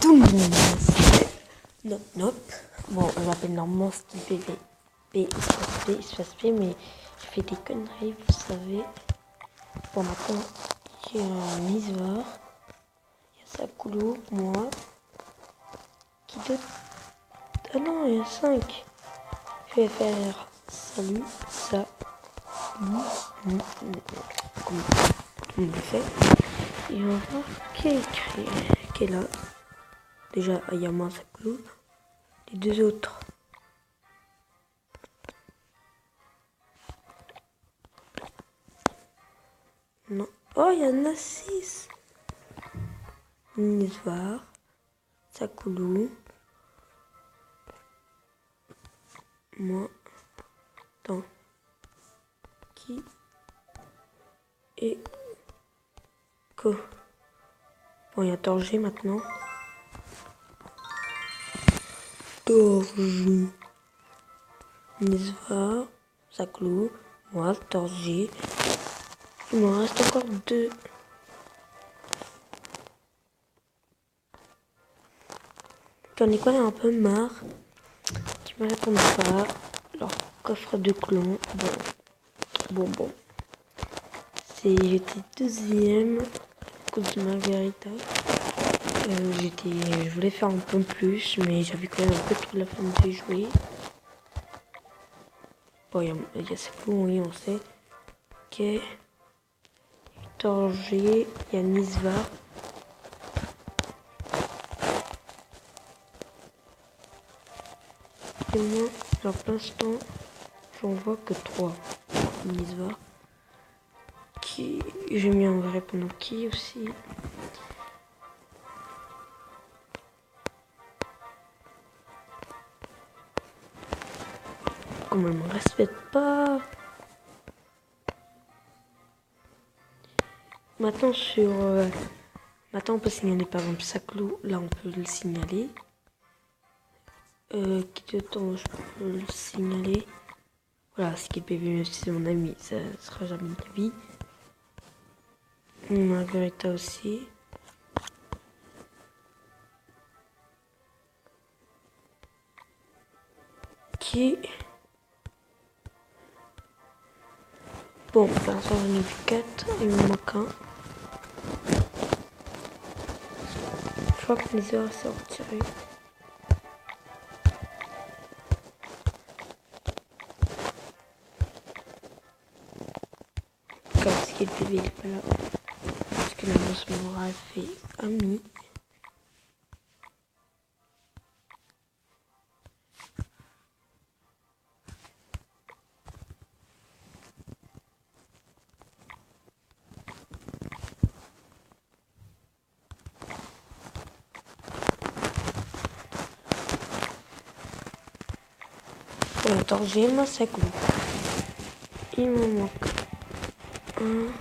tout le monde, c'est Nop Nop. Bon, on l'appelle normalement Steve P, espace P, mais je fais des conneries, vous savez. Bon, maintenant, il y a un Isvar, il y a Sakulu, moi, qui d'autre? Ah non, il y a 5. Je vais faire salut, ça, comme tout le monde le fait. Et on va voir qui est écrit, qui est là. Déjà, il y a moi, Sakulu. Les deux autres. Non. Oh, il y en a 6. Nisvar, Sakulu, moi, attends, qui et Ko. Bon, il y a Torgé maintenant. Torgé, Nisvar, Sakulu, moi, Torgé. Il m'en reste encore 2. J'en ai quand même un peu marre. Qui me répondent pas. Leur coffre de clone. Bon. J'étais deuxième à cause de Margarita. Je voulais faire un peu plus, mais j'avais quand même un peu trop la flemme de jouer. Bon, il y a Sakulu, oui, on sait. Ok. Torgé, il y a Nisvar. Et moi, genre pour l'instant, j'en vois que 3. Nisvar. Qui. J'ai mis un vrai pendant qui aussi. Comme elle me respecte pas. Maintenant maintenant on peut signaler par exemple Sakulu, là on peut le signaler. Qui de temps je peux le signaler. Voilà, Skip Baby, même si c'est mon ami, ça sera jamais une vie. Margarita aussi. Qui. Bon, pour l'instant j'en ai vu 4, il me manque un. Je crois que les heures s'est retiré. Comme Skip Baby il est pas là. Parce que la bosse m'aura fait ami. Attends, j'ai ma Sakulu. Il me manque un.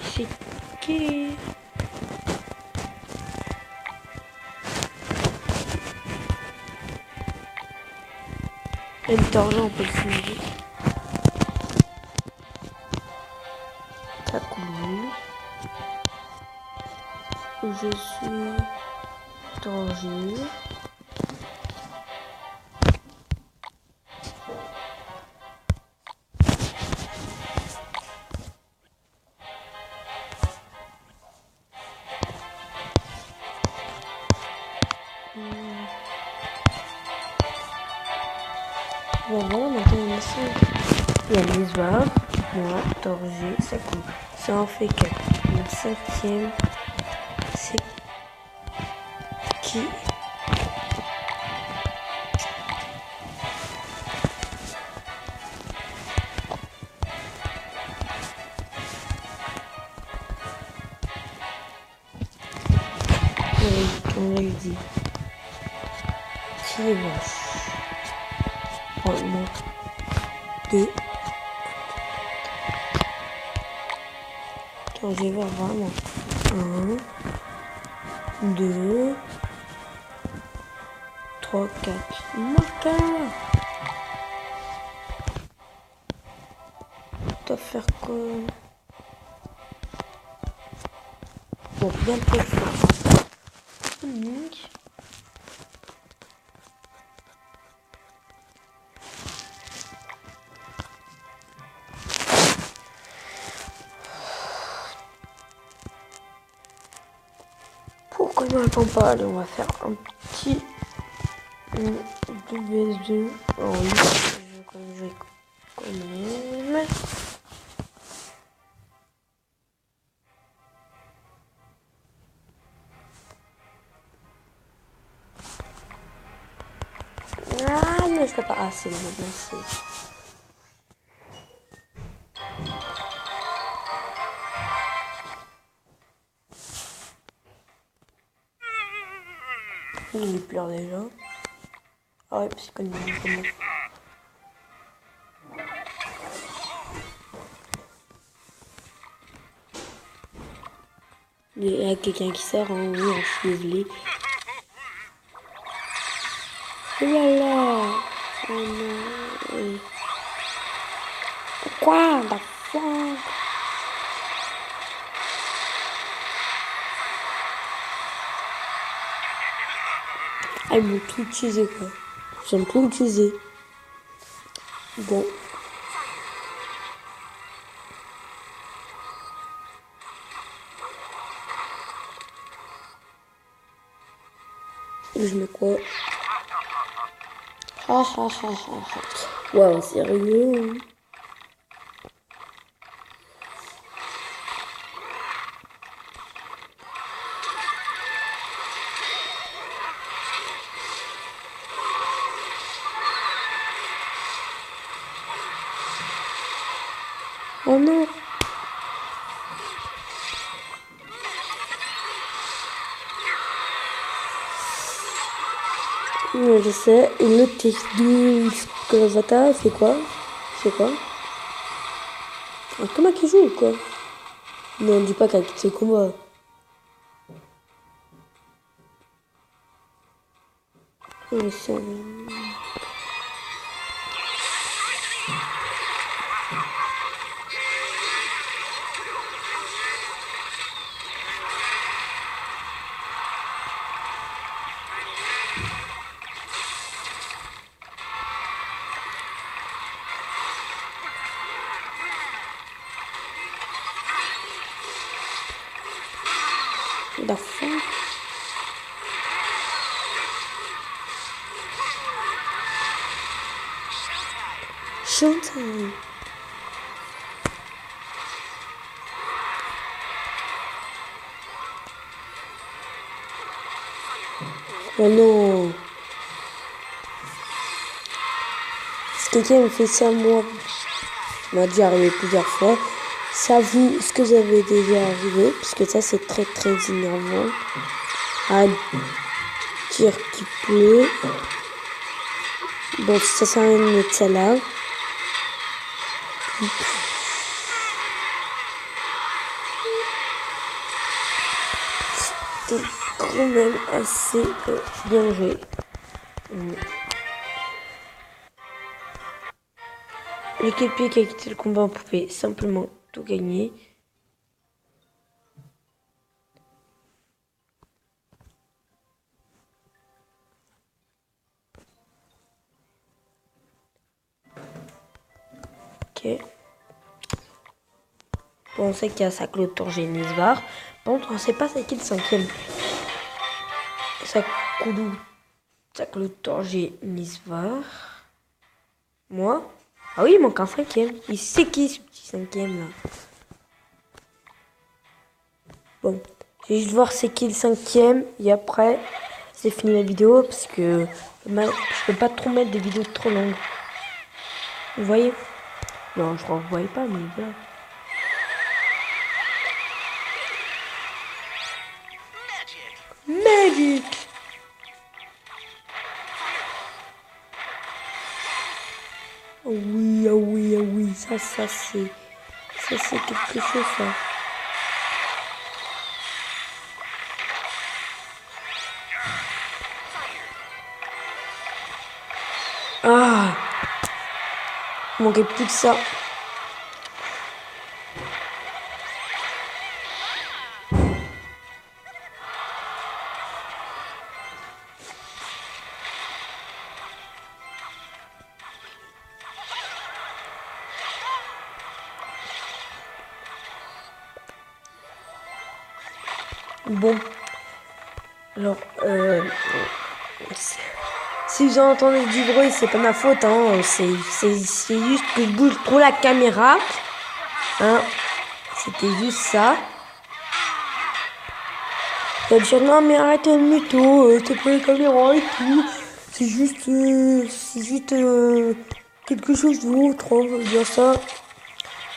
C'est qui? Et d'argent, on peut le signaler. Sakulu. Où je suis Torgé. Bon, voilà, maintenant on a 5. Il y a Nisvar, moi, Torgé, Sakulu. Ça en fait 4. Le 5e, c'est qui? On l'a dit. Qui est moche? Oh non. 2. Attends, je vais voir vraiment. 1, 2, 3, 4. Marca! Tu dois faire quoi? Bon, bien peu fort. Sonic. Pourquoi il ne répond pas? Allez, on va faire un petit 2vs2. Oh oui, je connais quand même. Ah, non, je peux pas. Ah, c'est bon, merci. Il pleure déjà. Ah ouais, parce qu'on est vraiment. Il y a quelqu'un qui sort en haut, en chiselé. Oh là là! Oh non! Pourquoi? La fuck? Ah, ils m'ont tout utilisé quoi. J'aime tout utiliser. Bon. Je mets quoi? Ha ha ha ha ha. Ouais, sérieux? Hein. Oh non! Oui, je sais. Et le TX2 Kurovata, c'est quoi? C'est quoi? Un combat qui joue ou quoi? Non, dis pas qu'elle a quitté le combat. Oh, c'est... La fin. Showtime. Oh non. Si quelqu'un me fait ça, moi, ça m'a déjà arrivé plusieurs fois. Ça vous, est-ce que vous avez déjà arrivé? Parce que ça, c'est très très énervant. À dire qu'il pleut. Bon, ça sert à rien de mettre ça là. C'était quand même assez bien joué. L'équipier qui a quitté le combat pouvait simplement tout gagner. Ok. Bon, on sait qu'il y a Saklo, Torgé, Nisvar. Par contre, on ne sait pas c'est qui le cinquième. Saklo, Torgé, Nisvar. Moi? Ah oui, il manque un cinquième. Il sait qui ce petit cinquième là. Bon, je vais juste voir c'est qui le cinquième. Et après, c'est fini la vidéo. Parce que je peux pas trop mettre des vidéos trop longues. Vous voyez? Non, je ne revoyais pas, mais voilà. Magic! Oh oui, oh oui, oh oui, ça c'est quelque chose ça. Ah! Il manquait plus que ça. Bon, alors, si vous entendez du bruit, c'est pas ma faute, hein. C'est juste que je bouge trop la caméra. Hein. C'était juste ça. Elle va dire non mais arrête le mytho, t'es pas la caméra et tout. C'est juste quelque chose d'autre, hein, je veux dire ça.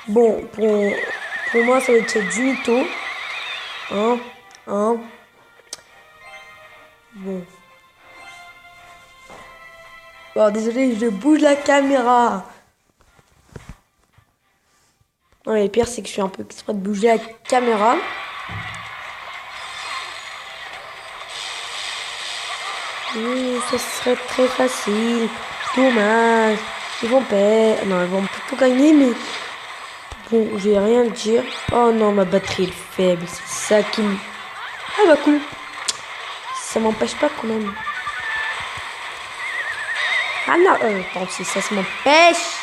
Bon, pour moi ça va être du mytho. Hein. Bon. Bon, désolé, je bouge la caméra. Non, mais le pire, c'est que je suis un peu exprès de bouger la caméra. Oui, ça serait très facile. Dommage. Ils vont perdre. Non, ils vont plutôt gagner, mais bon, je vais rien dire. Oh non, ma batterie est faible. C'est ça qui me... Ah bah cool. Ça m'empêche pas quand même. Ah non, pardon, si ça m'empêche.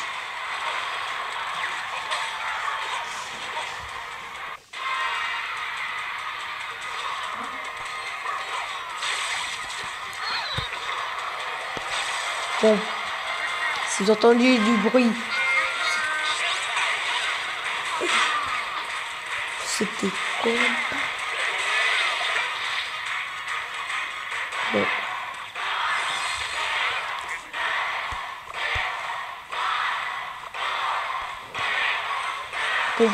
Bon, si vous entendez du bruit, c'était quoi? Bon. Bon.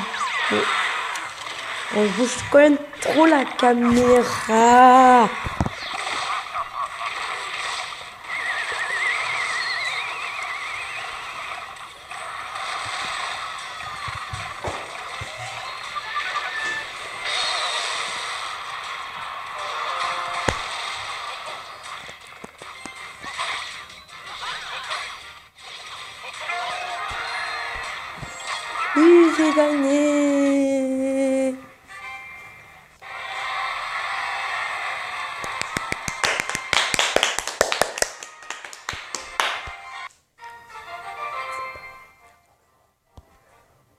On bouge quand même trop la caméra. Oui, j'ai gagné.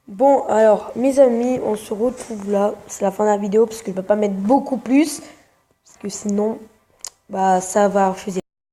Bon, alors, mes amis, on se retrouve là. C'est la fin de la vidéo parce que je ne peux pas mettre beaucoup plus. Parce que sinon, bah, ça va refuser.